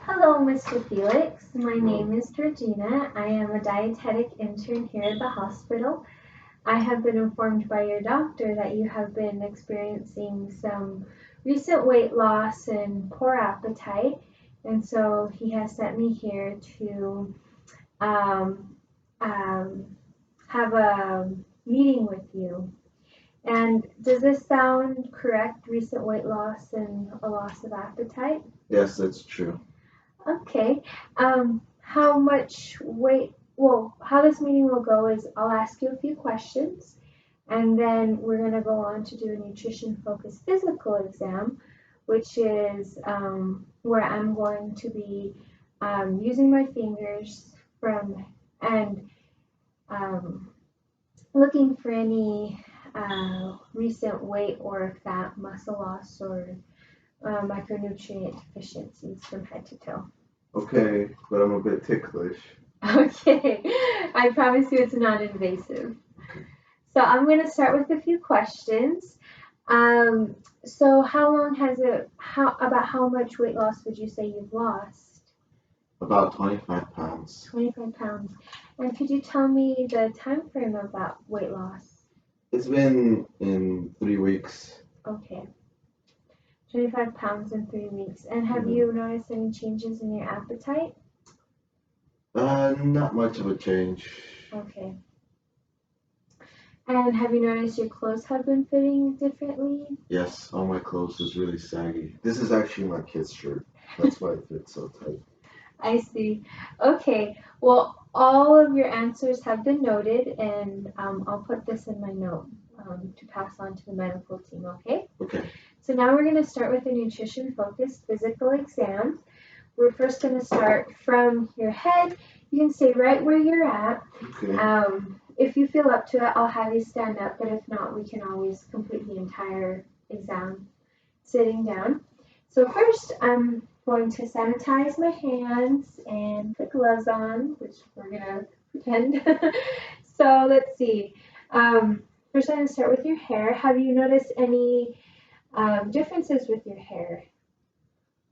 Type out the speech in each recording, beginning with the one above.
Hello, Mr. Felix. My name is Georgina. I am a dietetic intern here at the hospital. I have been informed by your doctor that you have been experiencing some recent weight loss and poor appetite, and so he has sent me here to um, um, have a meeting with you. And does this sound correct? Recent weight loss and a loss of appetite? Yes, that's true. Okay. How much weight? Well, how this meeting will go is I'll ask you a few questions, and then we're going to go on to do a nutrition focused physical exam, which is where I'm going to be using my fingers from and um, looking for any recent weight or fat, muscle loss, or micronutrient deficiencies from head to toe. Okay, but I'm a bit ticklish. Okay, I promise you it's not invasive. Okay. So I'm going to start with a few questions. So how long has it, about how much weight loss would you say you've lost? About 25 pounds. 25 pounds. And could you tell me the time frame of that weight loss? It's been in 3 weeks. Okay, 25 pounds in 3 weeks. And have you noticed any changes in your appetite? Not much of a change. Okay. And have you noticed your clothes have been fitting differently? Yes, all my clothes is really saggy. This is actually my kid's shirt. That's why it fits so tight. I see. Okay. Well, all of your answers have been noted, and I'll put this in my note to pass on to the medical team, okay? Okay. So now we're going to start with the nutrition-focused physical exam. We're first going to start from your head. You can stay right where you're at. Okay. If you feel up to it, I'll have you stand up, but if not, we can always complete the entire exam sitting down. So first, I'm going to sanitize my hands and put gloves on, which we're gonna pretend. So let's see. First, I'm gonna start with your hair. Have you noticed any differences with your hair?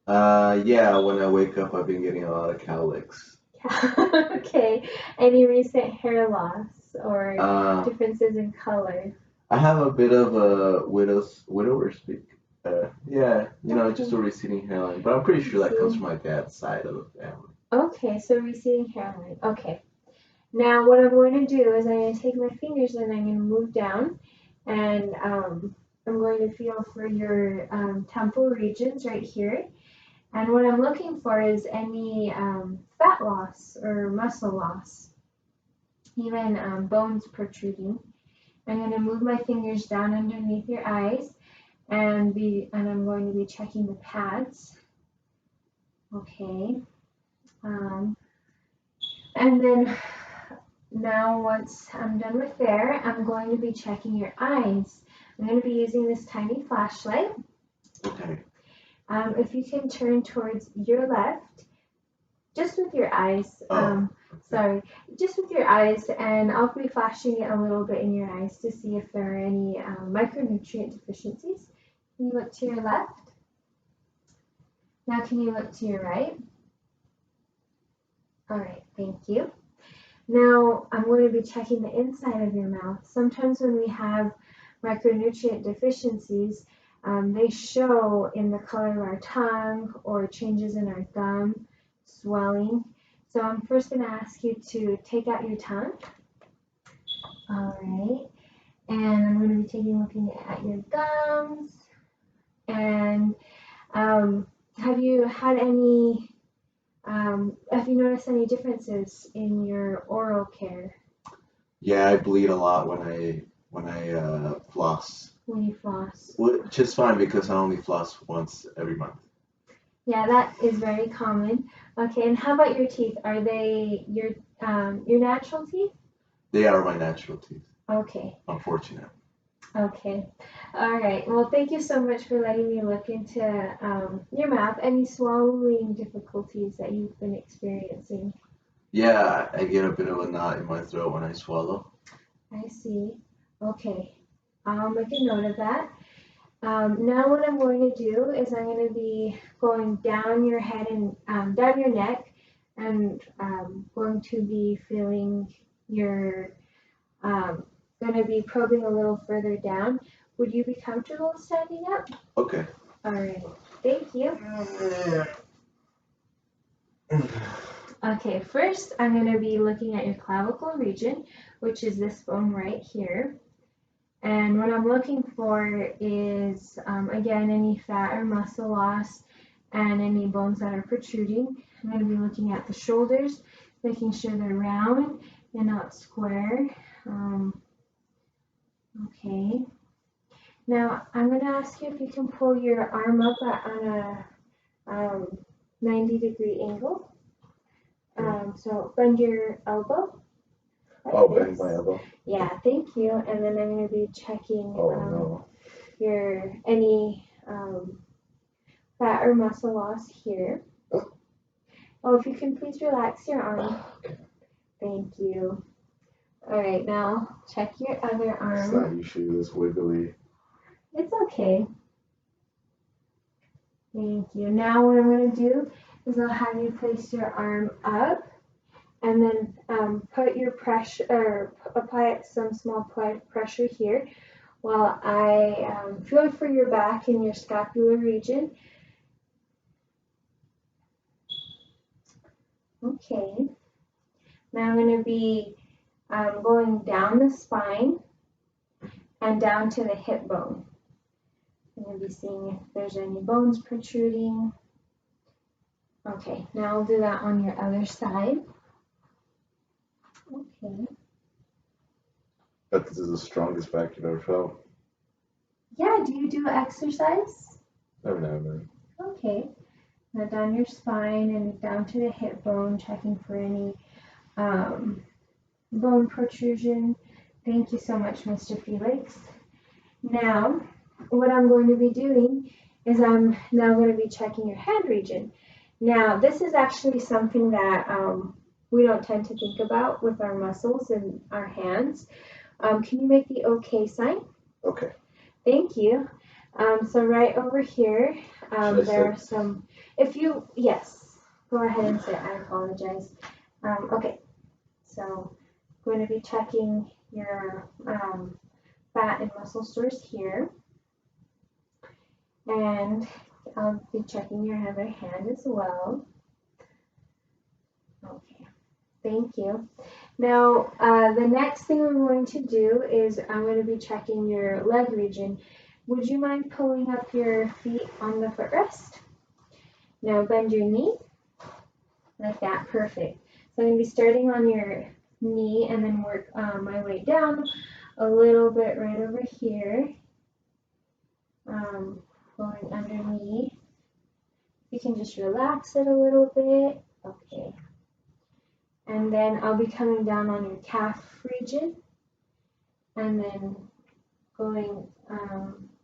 Yeah, when I wake up, I've been getting a lot of cowlicks. Okay. Any recent hair loss or Uh, differences in color? I have a bit of a widower's peak. Yeah, just a Okay. receding hairline, but I'm pretty I sure that comes see. from my dad's side of the family. Okay, so receding hairline. Okay. Now what I'm going to do is I'm going to take my fingers and I'm going to move down and I'm going to feel for your temple regions right here. And what I'm looking for is any fat loss or muscle loss, even bones protruding. I'm going to move my fingers down underneath your eyes and I'm going to be checking the pads. Okay. Um, and then now, once I'm done with there, I'm going to be checking your eyes. I'm going to be using this tiny flashlight. Okay. If you can turn towards your left, just with your eyes. Oh. Sorry, just with your eyes, and I'll be flashing it a little bit in your eyes to see if there are any micronutrient deficiencies. Can you look to your left? Now, can you look to your right? All right, thank you. Now, I'm going to be checking the inside of your mouth. Sometimes when we have micronutrient deficiencies, they show in the color of our tongue or changes in our gum, swelling. So I'm first going to ask you to take out your tongue. All right. And I'm going to be looking at your gums. And have you had any have you noticed any differences in your oral care Yeah, I bleed a lot when I floss, when you floss? which is fine because I only floss once every month. Yeah, that is very common. Okay, and how about your teeth? Are they your natural teeth? They are my natural teeth. Okay, Unfortunate. okay. All right. Well, thank you so much for letting me look into your mouth. Any swallowing difficulties that you've been experiencing? Yeah, I get a bit of a knot in my throat when I swallow. I see. Okay. I'll make a note of that. Now what I'm going to do is I'm going to be going down your head and down your neck and going to be feeling your, going to be probing a little further down. Would you be comfortable standing up? Okay. All right, thank you. Okay, first I'm going to be looking at your clavicle region, which is this bone right here. And what I'm looking for is, again, any fat or muscle loss and any bones that are protruding. I'm going to be looking at the shoulders, making sure they're round and not square. Okay. Now, I'm going to ask you if you can pull your arm up on a 90-degree angle. So bend your elbow. Like bend my elbow. Yeah, thank you. And then I'm going to be checking your any fat or muscle loss here. Oh, if you can please relax your arm. Okay. Thank you. All right, now check your other arm. It's not usually this wiggly. It's okay. Thank you. Now what I'm going to do is I'll have you place your arm up and then put your pressure, or apply some small pressure here while I feel for your back and your scapular region. Okay. Now I'm going to be going down the spine and down to the hip bone. I'm going to be seeing if there's any bones protruding. Okay, now I'll do that on your other side. Okay. But this is the strongest back you've ever felt. Yeah, do you do exercise? Every now and then. Okay. Now down your spine and down to the hip bone, checking for any bone protrusion. Thank you so much, Mr. Felix. Now, what I'm going to be doing is I'm now going to be checking your hand region. Now, this is actually something that we don't tend to think about with our muscles and our hands. Can you make the OK sign? Okay. Thank you. So right over here, there are some, yes, go ahead and sit, I apologize. Okay, so I'm going to be checking your fat and muscle stores here. And I'll be checking your other hand as well. Okay, thank you. Now, the next thing we're going to do is I'm going to be checking your leg region. Would you mind pulling up your feet on the footrest? Now bend your knee, like that, perfect. So I'm going to be starting on your knee and then work my way down a little bit right over here. Going underneath. You can just relax it a little bit. Okay. And then I'll be coming down on your calf region and then going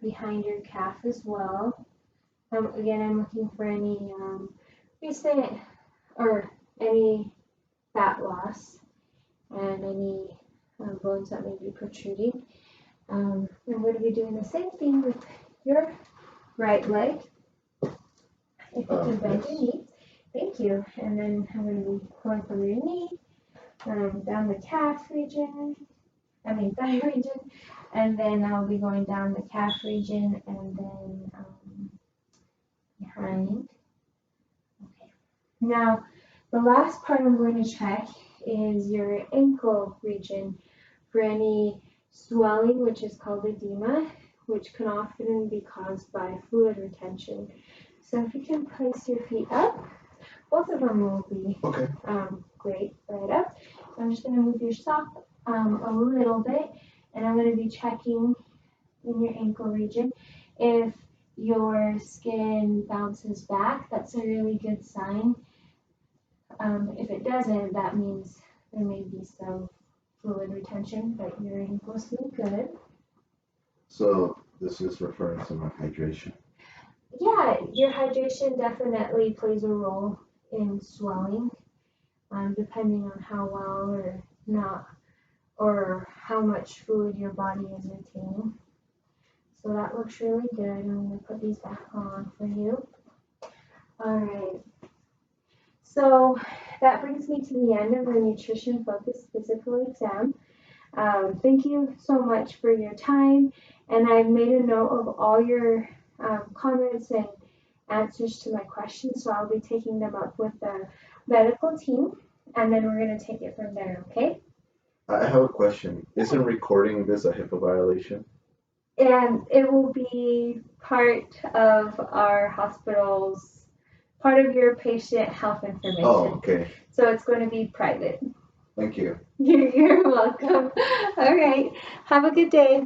behind your calf as well. Again, I'm looking for any recent or any fat loss and any bones that may be protruding. I'm going to be doing the same thing with your right leg. If you can bend your knee. Thank you. And then I'm going to be going from your knee down the calf region, thigh region, and then I'll be going down the calf region and then behind. Okay. Now, the last part I'm going to check is your ankle region for any swelling, which is called edema, which can often be caused by fluid retention. So if you can place your feet up, both of them will be great, right up. So I'm just going to move your sock a little bit, and I'm going to be checking in your ankle region. If your skin bounces back, that's a really good sign. If it doesn't, that means there may be some fluid retention, but your ankle's doing good. So this is referring to my hydration. Yeah, your hydration definitely plays a role in swelling, depending on how well or not, or how much fluid your body is retaining. So So that looks really good. I'm going to put these back on for you. All right. So that brings me to the end of our nutrition focused physical exam. Thank you so much for your time, and I've made a note of all your comments and answers to my questions, so I'll be taking them up with the medical team, and then we're going to take it from there, okay? I have a question. Isn't recording this a HIPAA violation? And it will be part of our hospital's, part of your patient health information. Oh, okay. So it's going to be private. Thank you. You're welcome. All right. Have a good day.